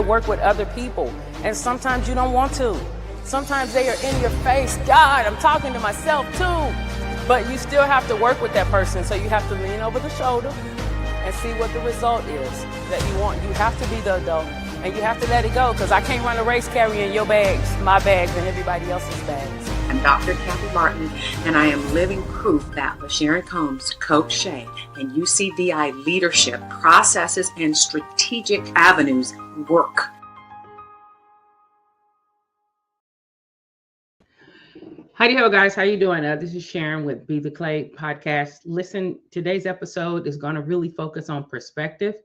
work with other people, and sometimes you don't want to. Sometimes they are in your face. God, I'm talking to myself too. But you still have to work with that person, so you have to lean over the shoulder and see what the result is that you want. You have to be the adult, and you have to let it go, because I can't run a race carrying your bags, my bags, and everybody else's bags. I'm Dr. Kathy Martin, and I am living proof that with Sharon Combs, Coach Shay, and UCDI leadership, processes, and strategic avenues work. Howdy ho, guys. How you doing? This is Sharon with Be the Clay podcast. Listen, today's episode is going to really focus on perspective.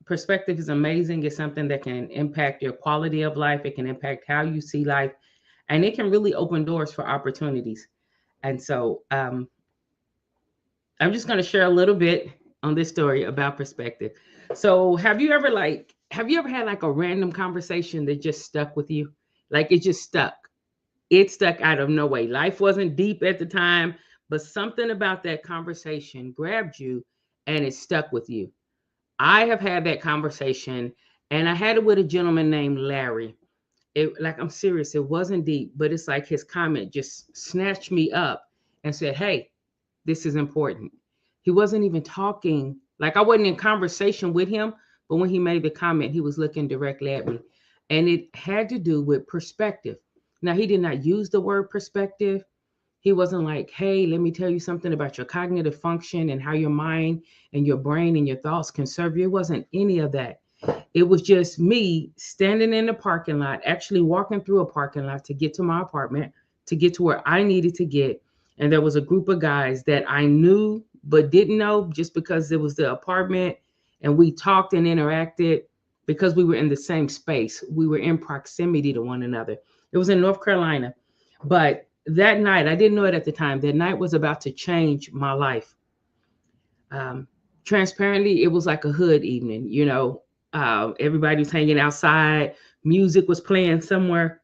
Perspective is amazing. It's something that can impact your quality of life. It can impact how you see life, and it can really open doors for opportunities. And so I'm just going to share a little bit on this story about perspective. So have you ever had like a random conversation that just stuck with you? Like it just stuck. It stuck out of no way. Life wasn't deep at the time, but something about that conversation grabbed you and it stuck with you. I have had that conversation, and I had it with a gentleman named Larry. I'm serious. It wasn't deep, but it's like his comment just snatched me up and said, hey, this is important. He wasn't even talking, like I wasn't in conversation with him, but when he made the comment, he was looking directly at me. And it had to do with perspective. Now, he did not use the word perspective. He wasn't like, hey, let me tell you something about your cognitive function and how your mind and your brain and your thoughts can serve you. It wasn't any of that. It was just me standing in the parking lot, actually walking through a parking lot to get to my apartment, to get to where I needed to get. And there was a group of guys that I knew but didn't know just because it was the apartment. And we talked and interacted because we were in the same space. We were in proximity to one another. It was in North Carolina. But that night, I didn't know it at the time, that night was about to change my life. Transparently, it was like a hood evening, you know. Everybody was hanging outside. Music was playing somewhere.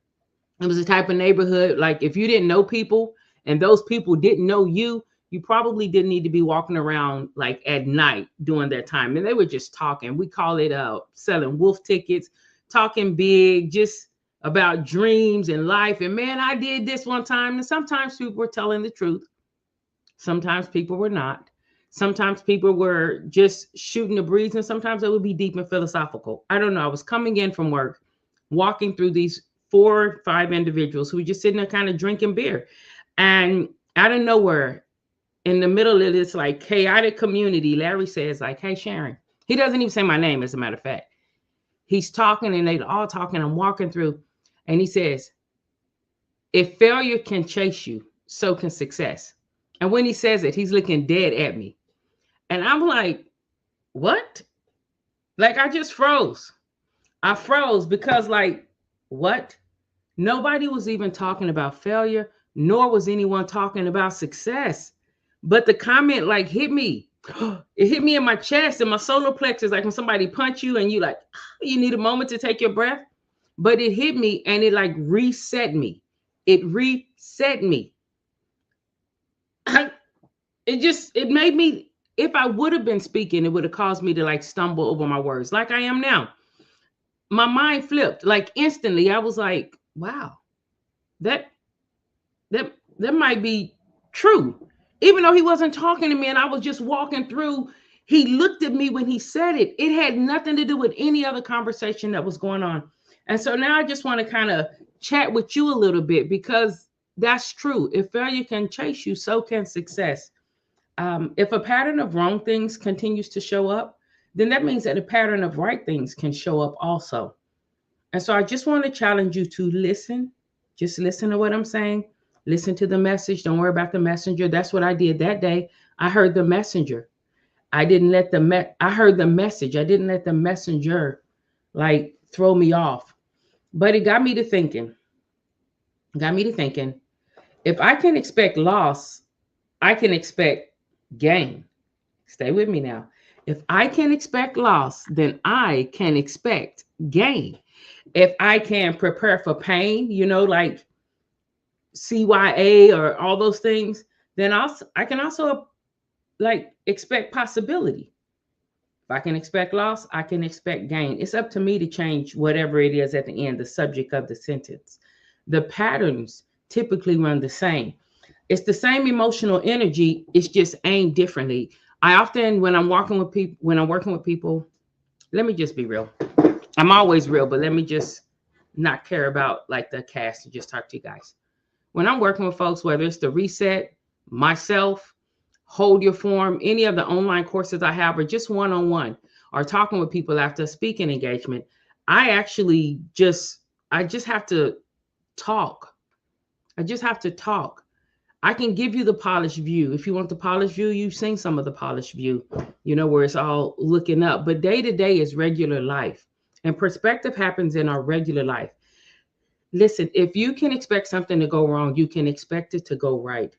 It was a type of neighborhood, like if you didn't know people and those people didn't know you, you probably didn't need to be walking around like at night during that time. And they were just talking. We call it selling wolf tickets, talking big, just about dreams and life. And man, I did this one time. And sometimes people were telling the truth. Sometimes people were not. Sometimes people were just shooting the breeze. And sometimes it would be deep and philosophical. I don't know. I was coming in from work, walking through these 4 or 5 individuals who were just sitting there kind of drinking beer. And out of nowhere, in the middle of this like chaotic community, Larry says like, hey, Sharon. He doesn't even say my name, as a matter of fact. He's talking and they all talking. I'm walking through. And he says, if failure can chase you, so can success. And when he says it, he's looking dead at me. And I'm like, what? Like, I just froze. I froze because like, what? Nobody was even talking about failure, nor was anyone talking about success. But the comment like hit me. It hit me in my chest and my solar plexus, like when somebody punch you and you like, you need a moment to take your breath. But it hit me and it like reset me. It reset me. It made me, if I would have been speaking, it would have caused me to like stumble over my words like I am now. My mind flipped like instantly. I was like, wow, that might be true. Even though he wasn't talking to me and I was just walking through, he looked at me when he said it. It had nothing to do with any other conversation that was going on. And so now I just want to kind of chat with you a little bit, because that's true. If failure can chase you, so can success. If a pattern of wrong things continues to show up, then that means that a pattern of right things can show up also. And so I just want to challenge you to listen. Just listen to what I'm saying. Listen to the message. Don't worry about the messenger. That's what I did that day. I heard the messenger. I didn't let I heard the message. I didn't let the messenger like throw me off. But it got me to thinking. If I can expect loss, I can expect gain. Stay with me now. If I can expect loss, then I can expect gain. If I can prepare for pain, you know, like CYA or all those things, then I can also like expect possibility. If I can expect loss, I can expect gain. It's up to me to change whatever it is at the end, the subject of the sentence. The patterns typically run the same. It's the same emotional energy, it's just aimed differently. I often, when I'm working with people, let me just be real. I'm always real, but let me just not care about like the cast and just talk to you guys. When I'm working with folks, whether it's the reset, myself, hold your form, any of the online courses I have, or just one-on-one, or talking with people after a speaking engagement, I just have to talk. I just have to talk. I can give you the polished view. If you want the polished view, you've seen some of the polished view, where it's all looking up. But day to day is regular life. And perspective happens in our regular life. Listen, if you can expect something to go wrong, you can expect it to go right.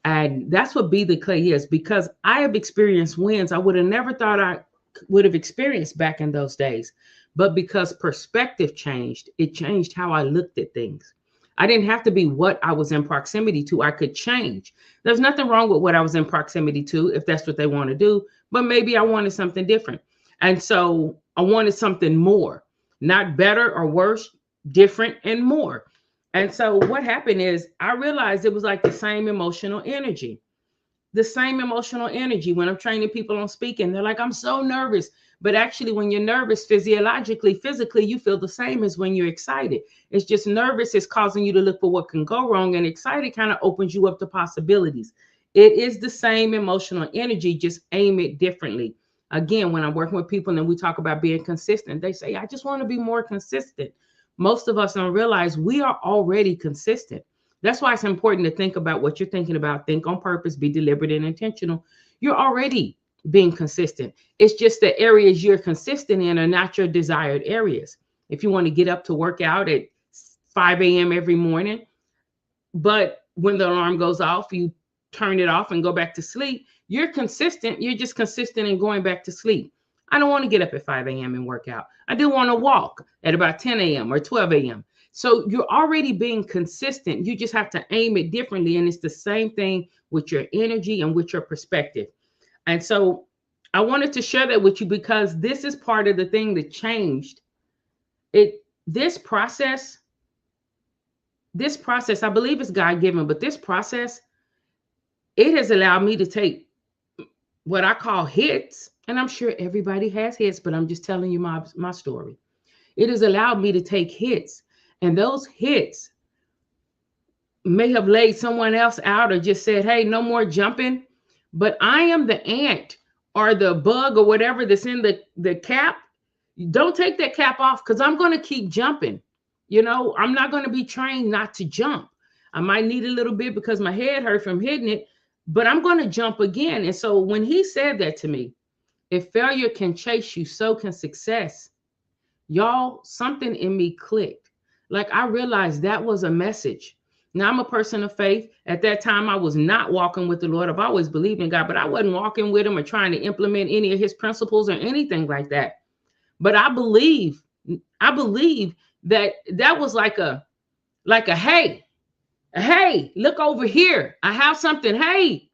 And that's what Be the Clay is, because I have experienced wins I would have never thought I would have experienced back in those days. But because perspective changed, it changed how I looked at things. I didn't have to be what I was in proximity to. I could change. There's nothing wrong with what I was in proximity to if that's what they want to do. But maybe I wanted something different. And so I wanted something more, not better or worse, different and more. And so what happened is I realized it was like the same emotional energy. The same emotional energy when I'm training people on speaking. They're like, I'm so nervous. But actually, when you're nervous physiologically, physically, you feel the same as when you're excited. It's just nervous is causing you to look for what can go wrong, and excited kind of opens you up to possibilities. It is the same emotional energy, just aim it differently. Again, when I'm working with people and we talk about being consistent, they say, I just want to be more consistent. Most of us don't realize we are already consistent. That's why it's important to think about what you're thinking about. Think on purpose, be deliberate and intentional. You're already being consistent. It's just the areas you're consistent in are not your desired areas. If you want to get up to work out at 5 a.m. every morning, but when the alarm goes off, you turn it off and go back to sleep, you're consistent. You're just consistent in going back to sleep. I don't want to get up at 5 a.m. and work out. I do want to walk at about 10 a.m. or 12 a.m. So you're already being consistent. You just have to aim it differently. And it's the same thing with your energy and with your perspective. And so I wanted to share that with you because this is part of the thing that changed it. This process, I believe it's God-given, but this process, it has allowed me to take what I call hits. And I'm sure everybody has hits, but I'm just telling you my story. It has allowed me to take hits. And those hits may have laid someone else out or just said, hey, no more jumping. But I am the ant or the bug or whatever that's in the cap. Don't take that cap off because I'm going to keep jumping. I'm not going to be trained not to jump. I might need a little bit because my head hurt from hitting it, but I'm going to jump again. And so when he said that to me, if failure can chase you, so can success. Y'all, something in me clicked. Like I realized that was a message. Now I'm a person of faith. At that time, I was not walking with the Lord. I've always believed in God, but I wasn't walking with him or trying to implement any of his principles or anything like that. But I believe that was like a hey, look over here. I have something. Hey,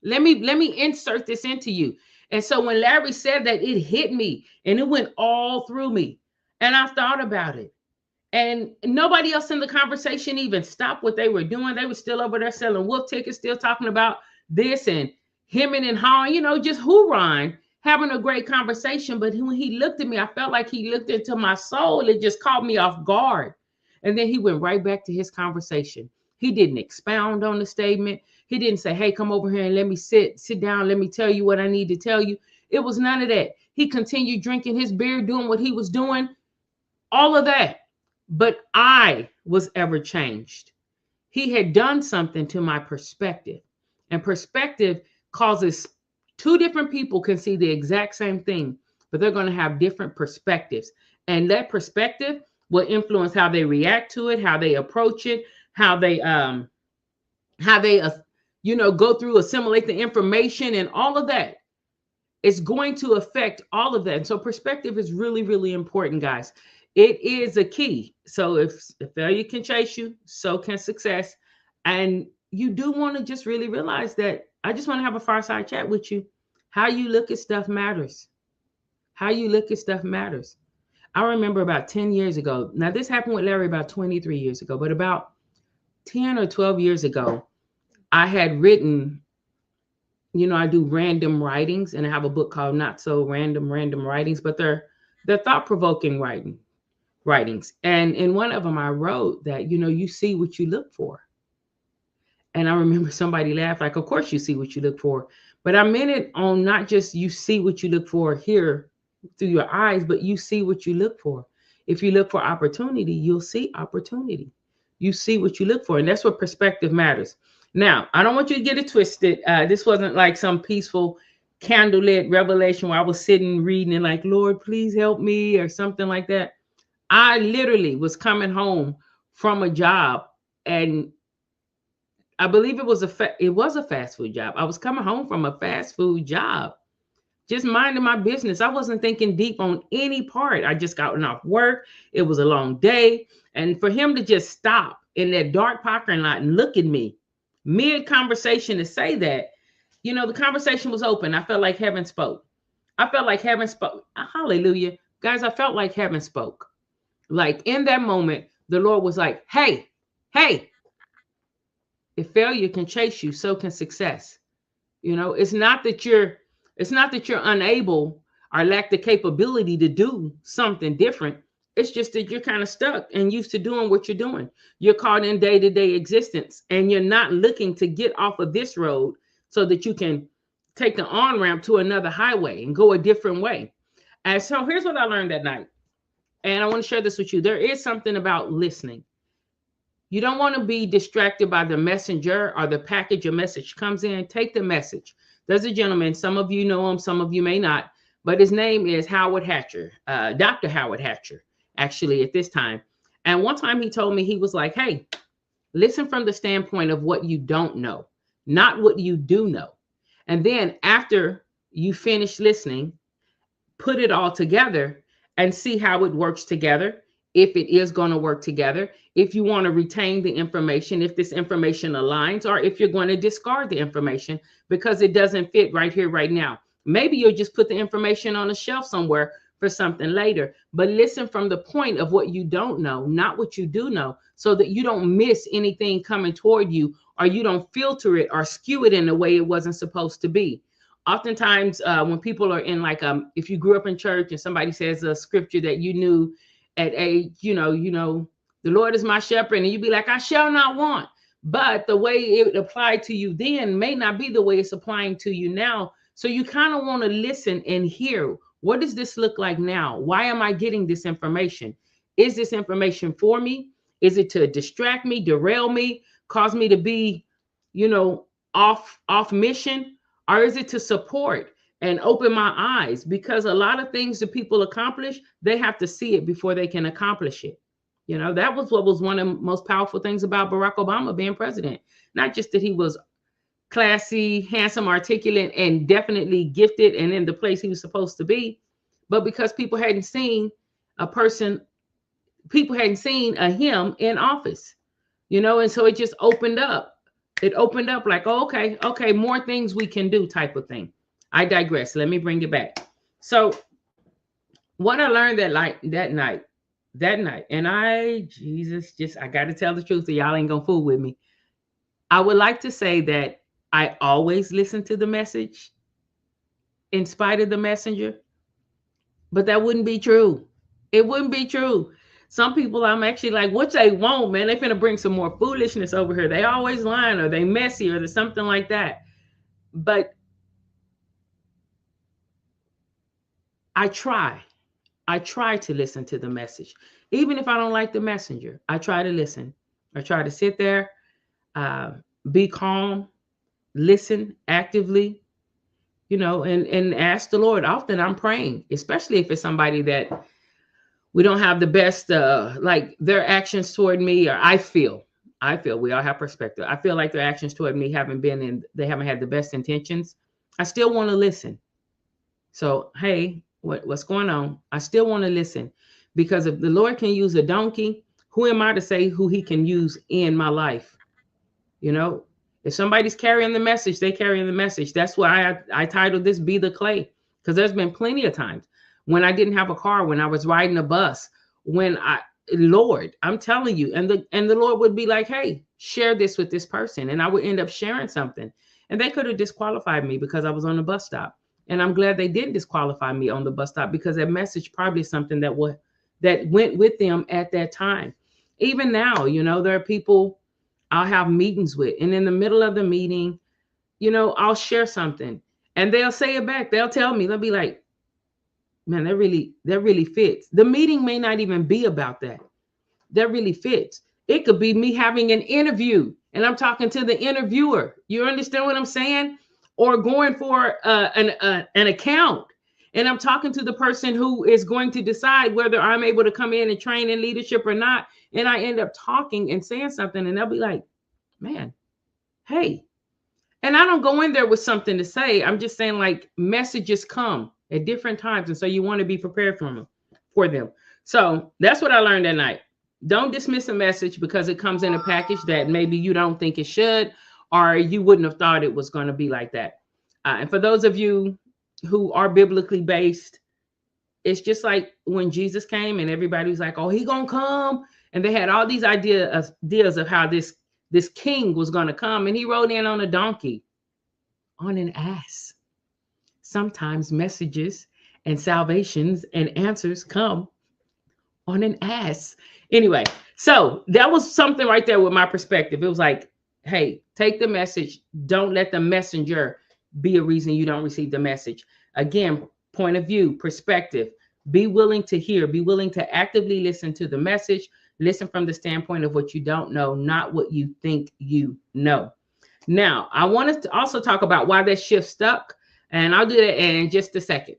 let me insert this into you. And so when Larry said that, it hit me and it went all through me. And I thought about it. And nobody else in the conversation even stopped what they were doing. They were still over there selling wolf tickets, still talking about this and hemming and hawing, just hoorahing, having a great conversation. But when he looked at me, I felt like he looked into my soul. It just caught me off guard. And then he went right back to his conversation. He didn't expound on the statement. He didn't say, hey, come over here and let me sit down. Let me tell you what I need to tell you. It was none of that. He continued drinking his beer, doing what he was doing, all of that. But I was ever changed. He had done something to my perspective. And perspective causes two different people can see the exact same thing, but they're going to have different perspectives. And that perspective will influence how they react to it, how they approach it, how they go through, assimilate the information and all of that. It's going to affect all of that. And so perspective is really, really important, guys. It is a key. So if failure can chase you, so can success. And you do want to just really realize that I just want to have a fireside chat with you. How you look at stuff matters. How you look at stuff matters. I remember about 10 years ago. Now, this happened with Larry about 23 years ago, but about 10 or 12 years ago, I had written, I do random writings, and I have a book called Not So Random Writings, but they're thought-provoking writings. And in one of them, I wrote that, you see what you look for. And I remember somebody laughed, like, of course you see what you look for. But I meant it on not just you see what you look for here through your eyes, but you see what you look for. If you look for opportunity, you'll see opportunity. You see what you look for. And that's what perspective matters. Now, I don't want you to get it twisted. This wasn't like some peaceful candlelit revelation where I was sitting reading and like, Lord, please help me or something like that. I literally was coming home from a job, and I believe it was a fast food job. I was coming home from a fast food job, just minding my business. I wasn't thinking deep on any part. I just gotten off work. It was a long day. And for him to just stop in that dark parking lot and look at me mid-conversation to say that, the conversation was open. I felt like heaven spoke. Hallelujah. Guys, I felt like heaven spoke. Like in that moment, the Lord was like, hey, if failure can chase you, so can success. It's not that you're unable or lack the capability to do something different. It's just that you're kind of stuck and used to doing what you're doing. You're caught in day-to-day existence, and you're not looking to get off of this road so that you can take the on-ramp to another highway and go a different way. And so here's what I learned that night. And I want to share this with you. There is something about listening. You don't want to be distracted by the messenger or the package a message comes in. Take the message. There's a gentleman, some of you know him, some of you may not, but his name is Howard Hatcher, Dr. Howard Hatcher, actually at this time. And one time he told me, he was like, hey, listen from the standpoint of what you don't know, not what you do know. And then after you finish listening, put it all together and see how it works together. If it is going to work together, if you want to retain the information, if this information aligns, or if you're going to discard the information because it doesn't fit right here, right now. Maybe you'll just put the information on a shelf somewhere for something later, but listen from the point of what you don't know, not what you do know, so that you don't miss anything coming toward you, or you don't filter it or skew it in a way it wasn't supposed to be. Oftentimes when people are in if you grew up in church and somebody says a scripture that you knew at age, the Lord is my shepherd, and you'd be like, I shall not want. But the way it applied to you then may not be the way it's applying to you now. So you kind of want to listen and hear, what does this look like now? Why am I getting this information? Is this information for me? Is it to distract me, derail me, cause me to be, off mission? Or is it to support and open my eyes? Because a lot of things that people accomplish, they have to see it before they can accomplish it. That was what was one of the most powerful things about Barack Obama being president. Not just that he was classy, handsome, articulate, and definitely gifted and in the place he was supposed to be, but because people hadn't seen a him in office, and so it just opened up. It opened up like, oh, okay, more things we can do type of thing. I digress. Let me bring it back. So what I learned that night, and I got to tell the truth, so y'all ain't gonna fool with me. I would like to say that I always listen to the message in spite of the messenger, but that wouldn't be true. It wouldn't be true. Some people, I'm actually like, what they want, man? They're finna bring some more foolishness over here. They always lying, or they messy, or there's something like that. But I try to listen to the message. Even if I don't like the messenger, I try to listen. I try to sit there, be calm, listen actively, and ask the Lord. Often I'm praying, especially if it's somebody that we don't have the best, like their actions toward me, or I feel we all have perspective. I feel like their actions toward me they haven't had the best intentions. I still want to listen. So, hey, what's going on? I still want to listen, because if the Lord can use a donkey, who am I to say who he can use in my life? If somebody's carrying the message, they carrying the message. That's why I titled this Be the Clay, because there's been plenty of times when I didn't have a car, when I was riding a bus, Lord, I'm telling you, and the Lord would be like, hey, share this with this person. And I would end up sharing something. And they could have disqualified me because I was on the bus stop. And I'm glad they didn't disqualify me on the bus stop, because that message probably is something that went with them at that time. Even now, there are people I'll have meetings with, and in the middle of the meeting, I'll share something and they'll say it back. They'll tell me, they'll be like, man, that really fits. The meeting may not even be about that. That really fits. It could be me having an interview and I'm talking to the interviewer. You understand what I'm saying? Or going for an account, and I'm talking to the person who is going to decide whether I'm able to come in and train in leadership or not. And I end up talking and saying something, and they'll be like, man, hey. And I don't go in there with something to say. I'm just saying, like, messages come at different times. And so you want to be prepared for them. So that's what I learned that night. Don't dismiss a message because it comes in a package that maybe you don't think it should, or you wouldn't have thought it was going to be like that. And for those of you who are biblically based, it's just like when Jesus came and everybody was like, oh, he going to come. And they had all these ideas of how this king was going to come. And he rode in on a donkey, on an ass. Sometimes messages and salvations and answers come on an ass. Anyway, so that was something right there with my perspective. It was like, hey, take the message. Don't let the messenger be a reason you don't receive the message. Again, point of view, perspective. Be willing to hear. Be willing to actively listen to the message. Listen from the standpoint of what you don't know, not what you think you know. Now, I want to also talk about why that shift stuck, and I'll do that in just a second.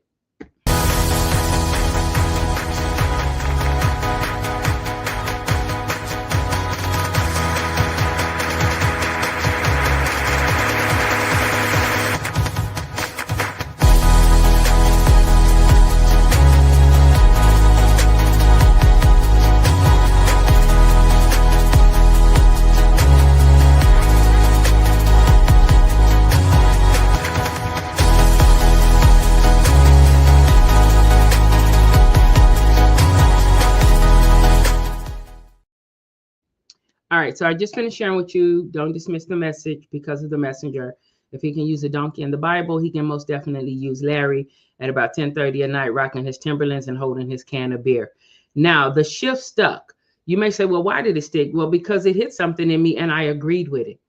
All right, so I just finished sharing with you, don't dismiss the message because of the messenger. If he can use a donkey in the Bible, he can most definitely use Larry at about 10:30 at night, rocking his Timberlands and holding his can of beer. Now, the shift stuck. You may say, well, why did it stick? Well, because it hit something in me and I agreed with it,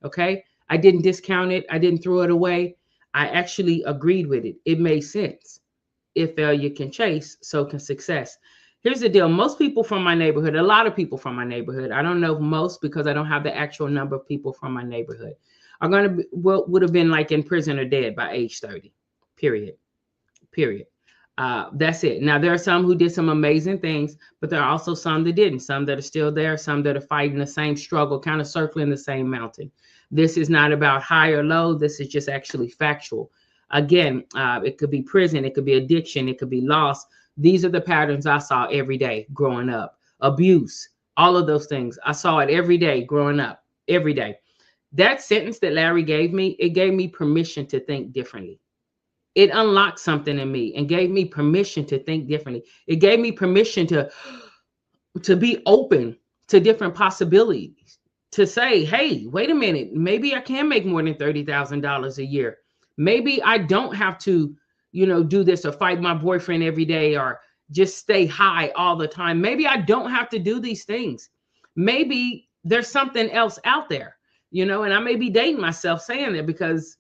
okay? I didn't discount it. I didn't throw it away. I actually agreed with it. It made sense. If failure can chase, so can success. Here's the deal. Most people from my neighborhood, a lot of people from my neighborhood, I don't know most because I don't have the actual number of people from my neighborhood, are going to be, would have been like in prison or dead by age 30, period. That's it. Now, there are some who did some amazing things, but there are also some that didn't, some that are still there, some that are fighting the same struggle, kind of circling the same mountain. This is not about high or low. This is just actually factual. Again, it could be prison, it could be addiction, it could be loss. These are the patterns I saw every day growing up. Abuse, all of those things. I saw it every day growing up, every day. That sentence that Larry gave me, it gave me permission to think differently. It unlocked something in me and gave me permission to think differently. It gave me permission to be open to different possibilities, to say, hey, wait a minute, maybe I can make more than $30,000 a year. Maybe I don't have to do this or fight my boyfriend every day or just stay high all the time. Maybe I don't have to do these things. Maybe there's something else out there, and I may be dating myself saying that because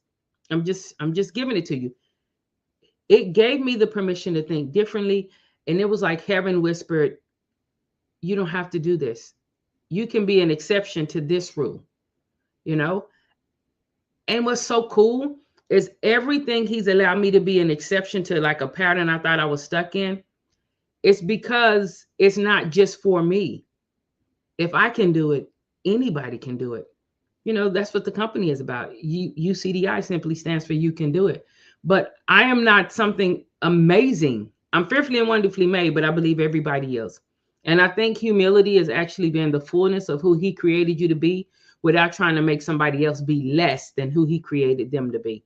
I'm just giving it to you. It gave me the permission to think differently. And it was like heaven whispered, you don't have to do this. You can be an exception to this rule, And what's so cool is everything he's allowed me to be an exception to, like a pattern I thought I was stuck in. It's because it's not just for me. If I can do it, anybody can do it. That's what the company is about. UCDI simply stands for You Can Do It. But I am not something amazing. I'm fearfully and wonderfully made, but I believe everybody is. And I think humility has actually been the fullness of who he created you to be without trying to make somebody else be less than who he created them to be.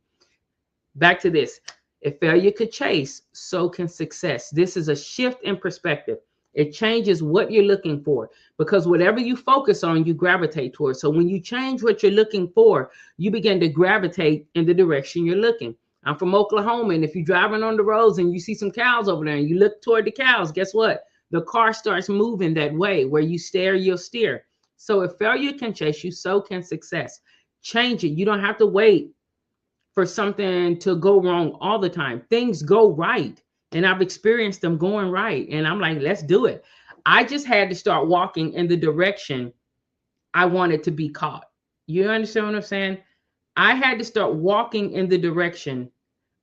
Back to this. If failure could chase, so can success. This is a shift in perspective. It changes what you're looking for, because whatever you focus on, you gravitate towards. So when you change what you're looking for, you begin to gravitate in the direction you're looking. I'm from Oklahoma, and if you're driving on the roads and you see some cows over there and you look toward the cows, guess what? The car starts moving that way. Where you stare, you'll steer. So if failure can chase you, so can success. Change it. You don't have to wait for something to go wrong all the time. Things go right. And I've experienced them going right. And I'm like, let's do it. I just had to start walking in the direction I wanted to be caught. You understand what I'm saying? I had to start walking in the direction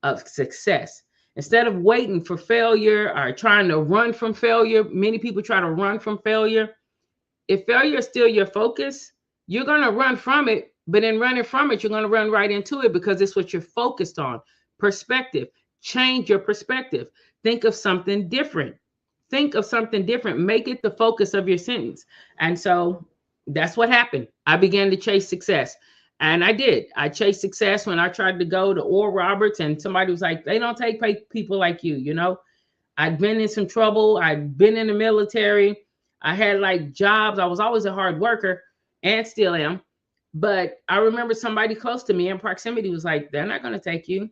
of success. Instead of waiting for failure or trying to run from failure, many people try to run from failure. If failure is still your focus, you're going to run from it. But in running from it, you're going to run right into it because it's what you're focused on. Perspective. Change your perspective. Think of something different. Think of something different. Make it the focus of your sentence. And so that's what happened. I began to chase success. And I did. I chased success when I tried to go to Oral Roberts, and somebody was like, they don't take people like you, you know. I'd been in some trouble. I'd been in the military. I had like jobs. I was always a hard worker and still am. But I remember somebody close to me in proximity was like, they're not going to take you.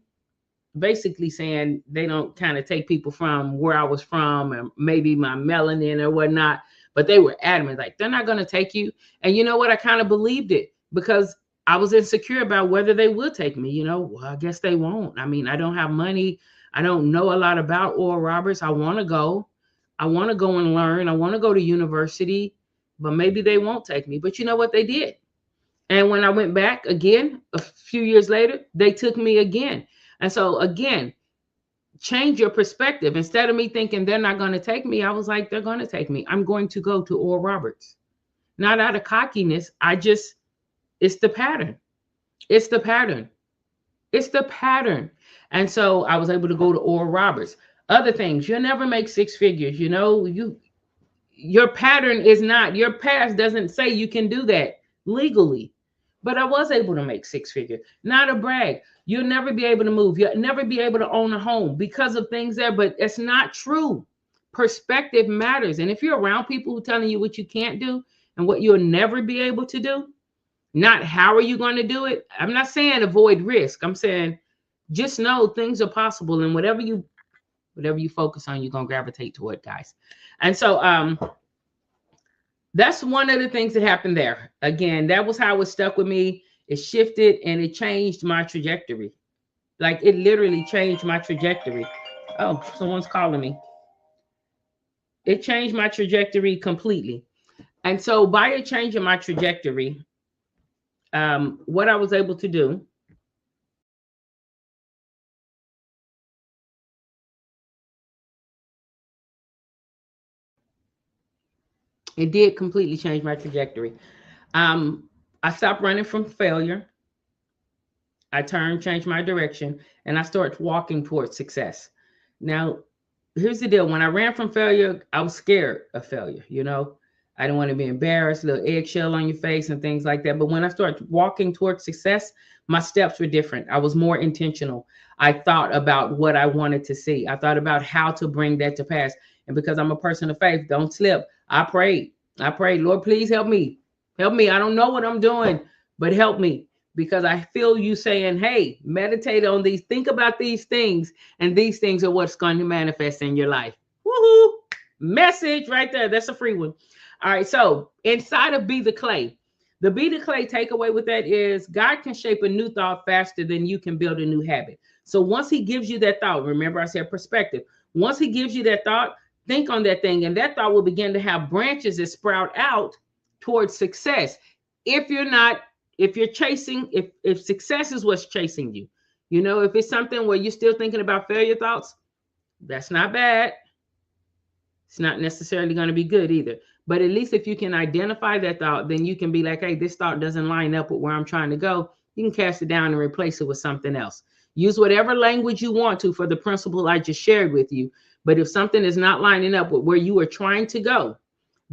Basically saying they don't kind of take people from where I was from and maybe my melanin or whatnot. But they were adamant, like, they're not going to take you. And you know what? I kind of believed it because I was insecure about whether they would take me. You know, well, I guess they won't. I mean, I don't have money. I don't know a lot about Oral Roberts. I want to go. I want to go and learn. I want to go to university, but maybe they won't take me. But you know what? They did. And when I went back again, a few years later, they took me again. And so again, change your perspective. Instead of me thinking they're not going to take me, I was like, they're going to take me. I'm going to go to Oral Roberts. Not out of cockiness. It's the pattern. It's the pattern. It's the pattern. And so I was able to go to Oral Roberts. Other things, you'll never make six figures. You know, your pattern is not, your past doesn't say you can do that legally. But I was able to make six figures. Not a brag. You'll never be able to move. You'll never be able to own a home because of things there, but it's not true. Perspective matters. And if you're around people who are telling you what you can't do and what you'll never be able to do, not how are you going to do it? I'm not saying avoid risk. I'm saying just know things are possible, and whatever you focus on, you're going to gravitate toward, guys. And so that's one of the things that happened there. Again, that was how it stuck with me. It shifted and it changed my trajectory. Like it literally changed my trajectory. Oh, someone's calling me. It changed my trajectory completely. And so by it changing my trajectory, what I was able to do, it did completely change my trajectory. I stopped running from failure. I changed my direction, and I started walking towards success. Now, here's the deal. When I ran from failure, I was scared of failure. You know, I didn't want to be embarrassed, little eggshell on your face and things like that. But when I started walking towards success, my steps were different. I was more intentional. I thought about what I wanted to see. I thought about how to bring that to pass. And because I'm a person of faith, don't slip. I prayed, Lord, please help me. Help me. I don't know what I'm doing, but help me. Because I feel you saying, hey, meditate on these, think about these things, and these things are what's going to manifest in your life. Woohoo! Message right there. That's a free one. All right. So inside of Be the Clay, the Be the Clay takeaway with that is God can shape a new thought faster than you can build a new habit. So once he gives you that thought, remember I said perspective. Once he gives you that thought, think on that thing, and that thought will begin to have branches that sprout out towards success. If you're chasing, if success is what's chasing you, you know, if it's something where you're still thinking about failure thoughts, that's not bad. It's not necessarily going to be good either. But at least if you can identify that thought, then you can be like, hey, this thought doesn't line up with where I'm trying to go. You can cast it down and replace it with something else. Use whatever language you want to for the principle I just shared with you. But if something is not lining up with where you are trying to go,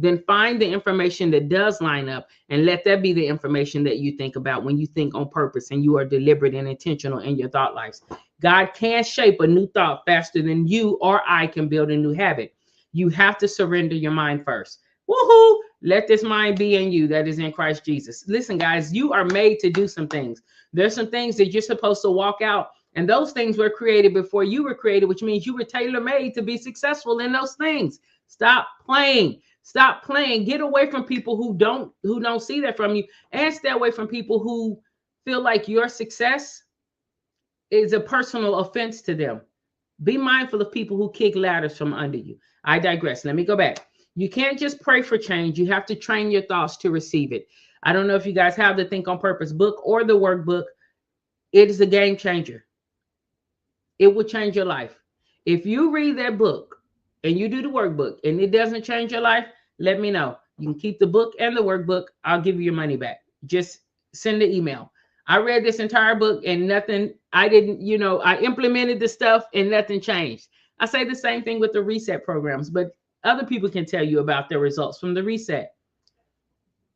then find the information that does line up and let that be the information that you think about when you think on purpose and you are deliberate and intentional in your thought lives. God can shape a new thought faster than you or I can build a new habit. You have to surrender your mind first. Woohoo! Let this mind be in you that is in Christ Jesus. Listen, guys, you are made to do some things. There's some things that you're supposed to walk out, and those things were created before you were created, which means you were tailor-made to be successful in those things. Stop playing. Stop playing. Get away from people who don't see that from you, and stay away from people who feel like your success is a personal offense to them. Be mindful of people who kick ladders from under you. I digress. Let me go back. You can't just pray for change. You have to train your thoughts to receive it. I don't know if you guys have the Think on Purpose book or the workbook. It is a game changer. It will change your life. If you read that book and you do the workbook and it doesn't change your life, let me know. You can keep the book and the workbook. I'll give you your money back. Just send an email. I read this entire book and nothing, I implemented the stuff and nothing changed. I say the same thing with the reset programs, but other people can tell you about their results from the reset.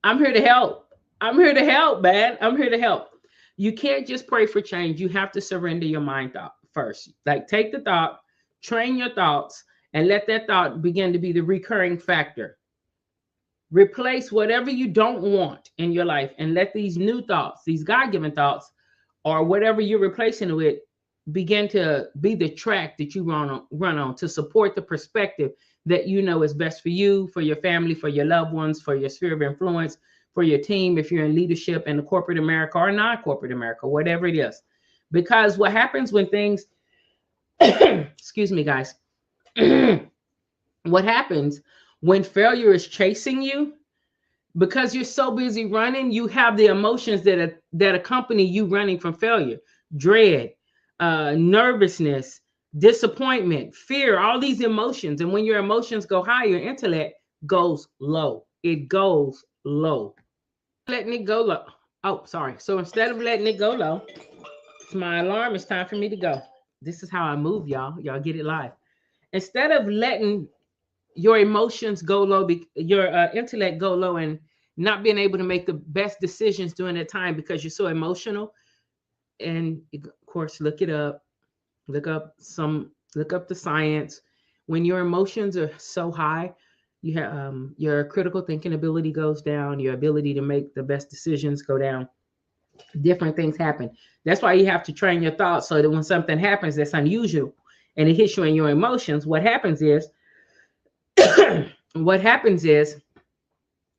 I'm here to help. I'm here to help, man. I'm here to help. You can't just pray for change. You have to surrender your mind thought first. Like, take the thought, train your thoughts, and let that thought begin to be the recurring factor. Replace whatever you don't want in your life and let these new thoughts, these God-given thoughts, or whatever you're replacing it with, begin to be the track that you run on to support the perspective that you know is best for you, for your family, for your loved ones, for your sphere of influence, for your team, if you're in leadership in the corporate America or non-corporate America, whatever it is. Because what happens when things, excuse me, guys, what happens when failure is chasing you, because you're so busy running, you have the emotions that accompany you running from failure: dread, nervousness, disappointment, fear, all these emotions. And when your emotions go high, your intellect goes low. It goes low. Letting it go low. Oh, sorry. So instead of letting it go low, it's my alarm. It's time for me to go. This is how I move, y'all. Y'all get it live. Instead of letting your emotions go low, your intellect go low, and not being able to make the best decisions during that time because you're so emotional. And of course, look it up. Look up the science. When your emotions are so high, you have your critical thinking ability goes down. Your ability to make the best decisions go down. Different things happen. That's why you have to train your thoughts so that when something happens that's unusual and it hits you in your emotions, what happens is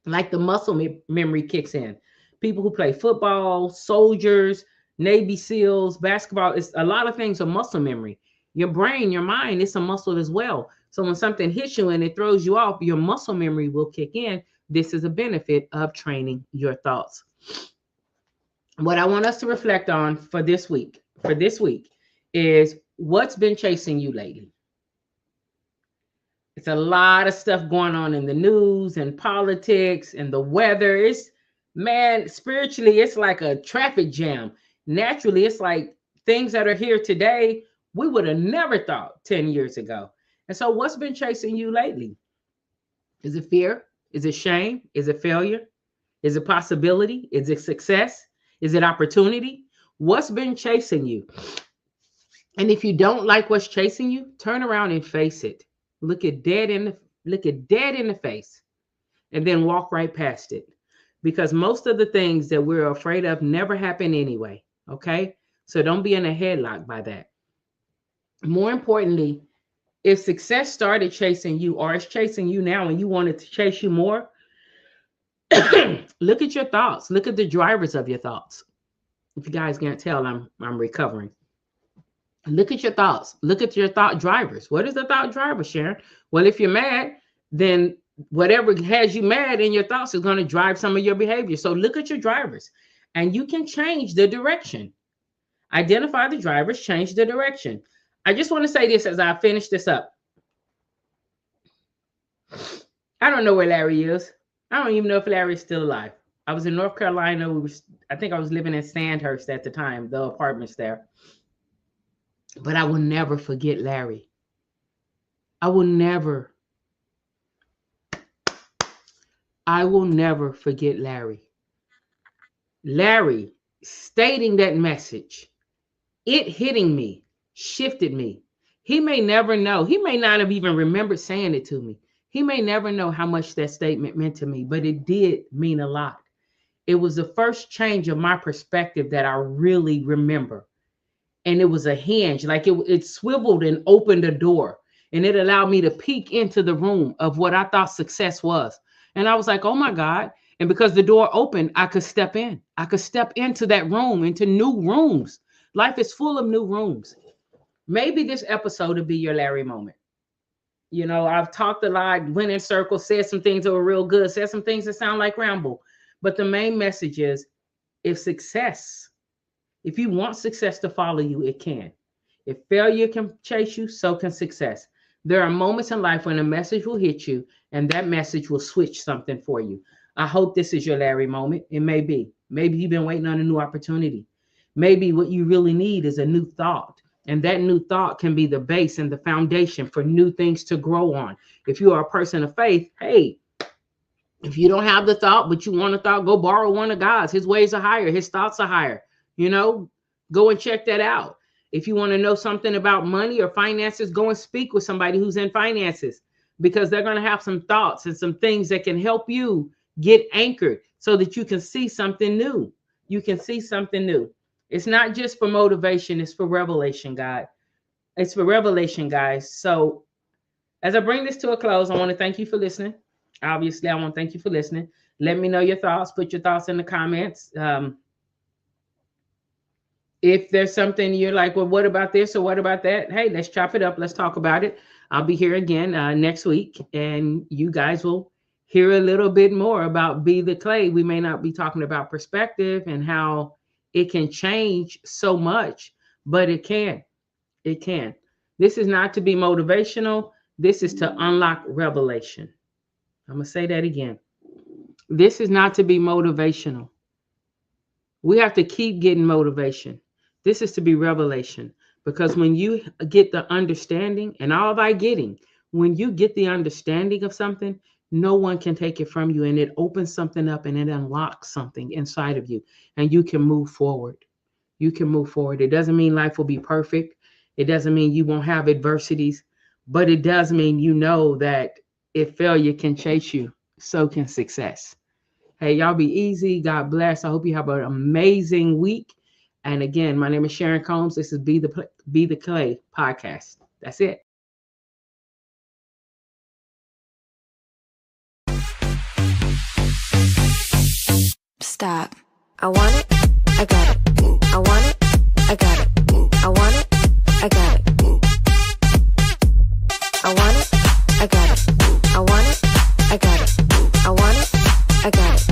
like the muscle memory kicks in. People who play football, soldiers, Navy SEALs, basketball, it's a lot of things are muscle memory. Your brain, your mind, it's a muscle as well. So when something hits you and it throws you off, your muscle memory will kick in. This is a benefit of training your thoughts. What I want us to reflect on for this week is what's been chasing you lately. It's a lot of stuff going on in the news and politics and the weather. It's, man, spiritually, it's like a traffic jam. Naturally, it's like things that are here today, we would have never thought 10 years ago. And so what's been chasing you lately? Is it fear? Is it shame? Is it failure? Is it possibility? Is it success? Is it opportunity? What's been chasing you? And if you don't like what's chasing you, turn around and face it. Look it dead in the face and then walk right past it. Because most of the things that we're afraid of never happen anyway. Okay? So don't be in a headlock by that. More importantly, if success started chasing you or is chasing you now and you want it to chase you more, look at your thoughts. Look at the drivers of your thoughts. If you guys can't tell, I'm recovering. Look at your thoughts. Look at your thought drivers. What is the thought driver, Sharon? Well, if you're mad, then whatever has you mad in your thoughts is going to drive some of your behavior. So look at your drivers and you can change the direction. Identify the drivers, change the direction. I just want to say this as I finish this up. I don't know where Larry is. I don't even know if Larry is still alive. I was in North Carolina. I think I was living in Sandhurst at the time, the apartments there. But I will never forget Larry. I will never. I will never forget Larry. Larry stating that message, it hitting me, shifted me. He may never know. He may not have even remembered saying it to me. He may never know how much that statement meant to me, but it did mean a lot. It was the first change of my perspective that I really remember. And it was a hinge, like it swiveled and opened a door. And it allowed me to peek into the room of what I thought success was. And I was like, oh my God. And because the door opened, I could step in. I could step into that room, into new rooms. Life is full of new rooms. Maybe this episode will be your Larry moment. You know, I've talked a lot, went in circles, said some things that were real good, said some things that sound like ramble. But the main message is, if you want success to follow you, it can. If failure can chase you, so can success. There are moments in life when a message will hit you and that message will switch something for you. I hope this is your Larry moment. It may be. Maybe you've been waiting on a new opportunity. Maybe what you really need is a new thought. And that new thought can be the base and the foundation for new things to grow on. If you are a person of faith, hey, if you don't have the thought, but you want a thought, go borrow one of God's. His ways are higher. His thoughts are higher. You know, go and check that out. If you want to know something about money or finances, go and speak with somebody who's in finances, because they're going to have some thoughts and some things that can help you get anchored so that you can see something new. You can see something new. It's not just for motivation. It's for revelation, God. It's for revelation, guys. So as I bring this to a close, I want to thank you for listening. Obviously, I want to thank you for listening. Let me know your thoughts. Put your thoughts in the comments. If there's something you're like, well, what about this or what about that? Hey, let's chop it up. Let's talk about it. I'll be here again next week, and you guys will hear a little bit more about Be the Clay. We may not be talking about perspective and how it can change so much, but it can. It can. This is not to be motivational. This is to unlock revelation. I'm going to say that again. This is not to be motivational. We have to keep getting motivation. This is to be revelation, because when you get the understanding, and all by getting, when you get the understanding of something, no one can take it from you, and it opens something up and it unlocks something inside of you, and you can move forward. You can move forward. It doesn't mean life will be perfect. It doesn't mean you won't have adversities, but it does mean you know that if failure can chase you, so can success. Hey, y'all be easy. God bless. I hope you have an amazing week. And again, my name is Sharon Combs. This is Be the Clay podcast. That's it. Stop. I want it. I got it. I want it. I got it. I want it. I got it. I want it. I got it. I want it. I got it. I want it. I got it.